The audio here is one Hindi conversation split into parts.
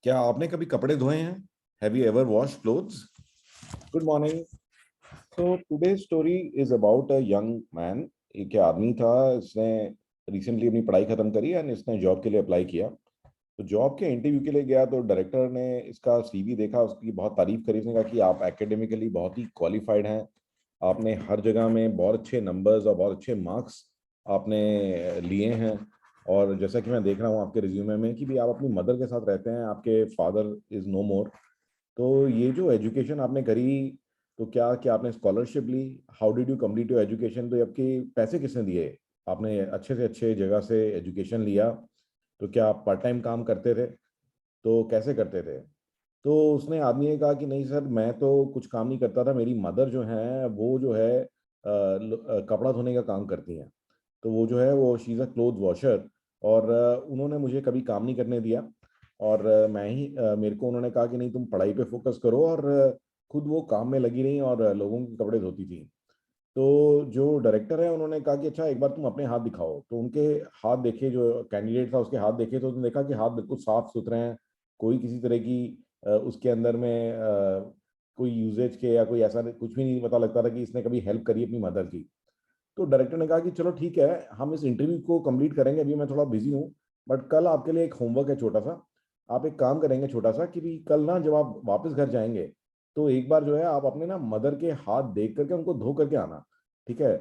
क्या आपने कभी कपड़े धोए हैं? Have you ever wash clothes? Good morning. So today's story is about a young man. एक आदमी था, इसने रिसेंटली अपनी पढ़ाई खत्म करी एंड इसने जॉब के लिए अप्लाई किया। तो जॉब के इंटरव्यू के लिए गया तो डायरेक्टर ने इसका सीवी देखा, उसकी बहुत तारीफ करी। उसने कहा कि आप एकेडमिकली बहुत ही क्वालिफाइड हैं, आपने हर जगह में बहुत अच्छे नंबर्स और बहुत अच्छे मार्क्स आपने लिए हैं। और जैसा कि मैं देख रहा हूँ आपके रिज्यूमे में कि भी आप अपनी मदर के साथ रहते हैं, आपके फादर इज नो मोर। तो ये जो एजुकेशन आपने करी, तो क्या क्या आपने स्कॉलरशिप ली? How did you complete your education? तो आपके पैसे किसने दिए? आपने अच्छे से अच्छे जगह से एजुकेशन लिया, तो क्या आप पार्ट टाइम काम करते थे? तो कैसे करते थे? तो उसने आदमी ने कहा कि नहीं सर, मैं तो कुछ काम नहीं करता था, मेरी मदर जो है वो जो है कपड़ा धोने का काम करती हैं। तो वो जो है वो she is a cloth washer. और उन्होंने मुझे कभी काम नहीं करने दिया। और मेरे को उन्होंने कहा कि नहीं, तुम पढ़ाई पे फोकस करो। और खुद वो काम में लगी रही और लोगों के कपड़े धोती थी। तो जो डायरेक्टर है उन्होंने कहा कि अच्छा एक बार तुम अपने हाथ दिखाओ। तो उनके हाथ देखे, जो कैंडिडेट था उसके हाथ देखे, तो उन्होंने देखा कि हाथ बिल्कुल साफ सुथरे हैं। कोई किसी तरह की उसके अंदर में कोई यूजेज के या कोई ऐसा कुछ भी नहीं पता लगता था कि इसने कभी हेल्प करी अपनी मदर की। तो डायरेक्टर ने कहा कि चलो ठीक है, हम इस इंटरव्यू को कंप्लीट करेंगे, अभी मैं थोड़ा बिजी हूँ, बट कल आपके लिए एक होमवर्क है छोटा सा। आप एक काम करेंगे छोटा सा कि भी कल ना जब आप वापस घर जाएंगे, तो एक बार जो है आप अपने ना मदर के हाथ देख करके उनको धो करके आना। ठीक है?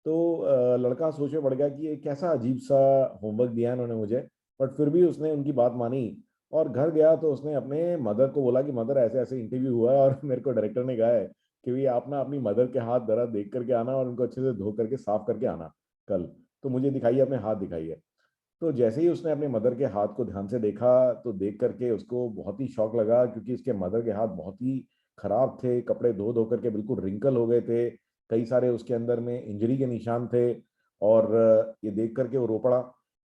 तो लड़का सोचे पड़ गया कि ये कैसा अजीब सा होमवर्क दिया है इन्होंने मुझे। बट फिर भी उसने उनकी बात मानी और घर गया तो उसने अपने मदर को बोला कि मदर ऐसे ऐसे इंटरव्यू हुआ है और मेरे को डायरेक्टर ने कहा है कि भाई आप ना अपनी मदर के हाथ जरा देख करके आना और उनको अच्छे से धो करके साफ करके आना कल। तो मुझे दिखाइए, अपने हाथ दिखाइए। तो जैसे ही उसने अपने मदर के हाथ को ध्यान से देखा, तो देख करके उसको बहुत ही शौक लगा, क्योंकि उसके मदर के हाथ बहुत ही खराब थे, कपड़े धो धो करके बिल्कुल रिंकल हो गए थे, कई सारे उसके अंदर में इंजरी के निशान थे। और ये देख करके वो रो पड़ा।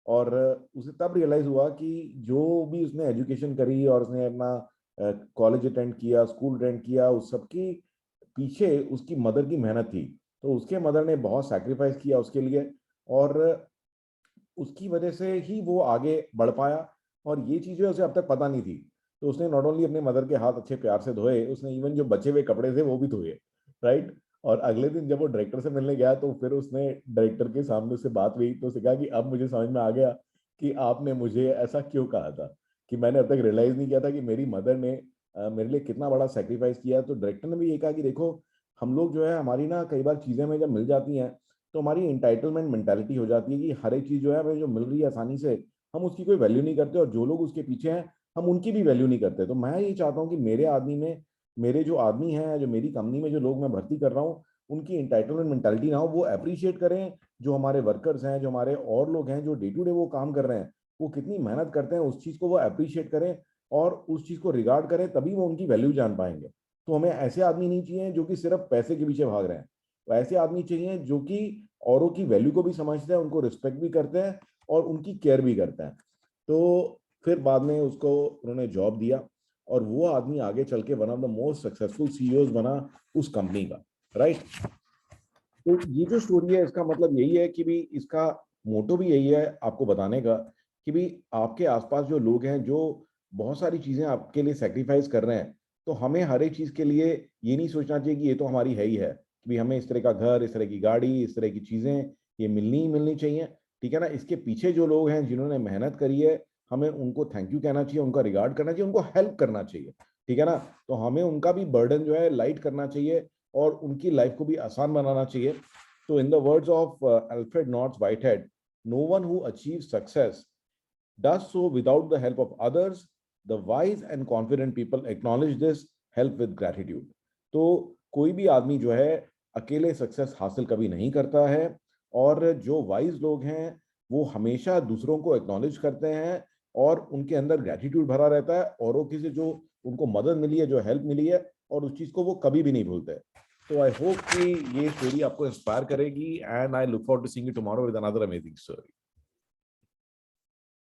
और उसे तब रियलाइज हुआ कि जो भी उसने एजुकेशन करी और उसने अपना कॉलेज अटेंड किया, स्कूल अटेंड किया, उस सब की पीछे उसकी मदर की मेहनत थी। तो उसके मदर ने बहुत सैक्रिफाइस किया उसके लिए। और उसकी वजह से ही वो आगे बढ़ पाया। और ये चीजें उसे अब तक पता नहीं थी। तो उसने नॉट ओनली अपने मदर के हाथ अच्छे प्यार से धोए, उसने इवन जो बचे हुए कपड़े थे वो भी धोए। राइट? और अगले दिन जब वो डायरेक्टर से मिलने गया, तो फिर उसने डायरेक्टर के सामने से बात हुई, तो उसने कहा कि अब मुझे समझ में आ गया कि आपने मुझे ऐसा क्यों कहा था, कि मैंने अब तक रियलाइज नहीं किया था कि मेरी मदर ने मेरे लिए कितना बड़ा सेक्रीफाइस किया। तो डायरेक्टर ने भी ये कहा कि देखो, हम लोग जो है, हमारी ना कई बार चीजें हमें जब मिल जाती हैं, तो हमारी इंटाइटलमेंट मेंटालिटी हो जाती है कि हर एक चीज जो है हमें जो मिल रही है आसानी से, हम उसकी कोई वैल्यू नहीं करते, और जो लोग उसके पीछे हैं हम उनकी भी वैल्यू नहीं करते। तो मैं ये चाहता हूँ कि मेरे आदमी में, मेरे जो आदमी हैं, जो मेरी कंपनी में जो लोग मैं भर्ती कर रहा हूँ, उनकी इंटाइटलमेंट मेंटालिटी ना हो, वो अप्रिशिएट करें जो हमारे वर्कर्स हैं, जो हमारे और लोग हैं जो डे टू डे वो काम कर रहे हैं, वो कितनी मेहनत करते हैं, उस चीज को वो अप्रिशिएट करें और उस चीज को रिगार्ड करें, तभी वो उनकी वैल्यू जान पाएंगे। तो हमें ऐसे आदमी नहीं चाहिए जो कि सिर्फ पैसे के पीछे भाग रहे हैं। तो ऐसे आदमी चाहिए जो कि औरों की वैल्यू को भी समझते हैं, उनको रिस्पेक्ट भी करते हैं और उनकी केयर भी करते हैं। तो फिर बाद में उसको उन्होंने जॉब दिया, और वो आदमी आगे चल के one of the most successful CEOs बना उस कंपनी का। राइट? तो ये जो स्टोरी है, इसका मतलब यही है कि भी इसका मोटो भी यही है आपको बताने का, कि भी आपके आसपास जो लोग हैं जो बहुत सारी चीजें आपके लिए सेक्रीफाइस कर रहे हैं, तो हमें हर एक चीज के लिए ये नहीं सोचना चाहिए कि ये तो हमारी है ही है, कि भी हमें इस तरह का घर, इस तरह की गाड़ी, इस तरह की चीजें ये मिलनी ही मिलनी चाहिए। ठीक है ना? इसके पीछे जो लोग हैं जिन्होंने मेहनत करी है, हमें उनको थैंक यू कहना चाहिए, उनका रिगार्ड करना चाहिए, उनको हेल्प करना चाहिए। ठीक है ना? तो हमें उनका भी बर्डन जो है लाइट करना चाहिए और उनकी लाइफ को भी आसान बनाना चाहिए। तो in the words of Alfred North Whitehead, no one who achieve success does so without the help of others. The wise and confident people acknowledge this help with gratitude. तो कोई भी आदमी जो है अकेले सक्सेस हासिल कभी नहीं करता है। और जो वाइज लोग हैं वो हमेशा दूसरों को एक्नॉलेज करते हैं और उनके अंदर ग्रेटिट्यूड भरा रहता है, औरों की से जो उनको मदद मिली है, जो हेल्प मिली है, और उस चीज को वो कभी भी नहीं भूलते। तो आई होप कि ये स्टोरी आपको इंस्पायर करेगी, and I look forward to seeing you tomorrow with another amazing story.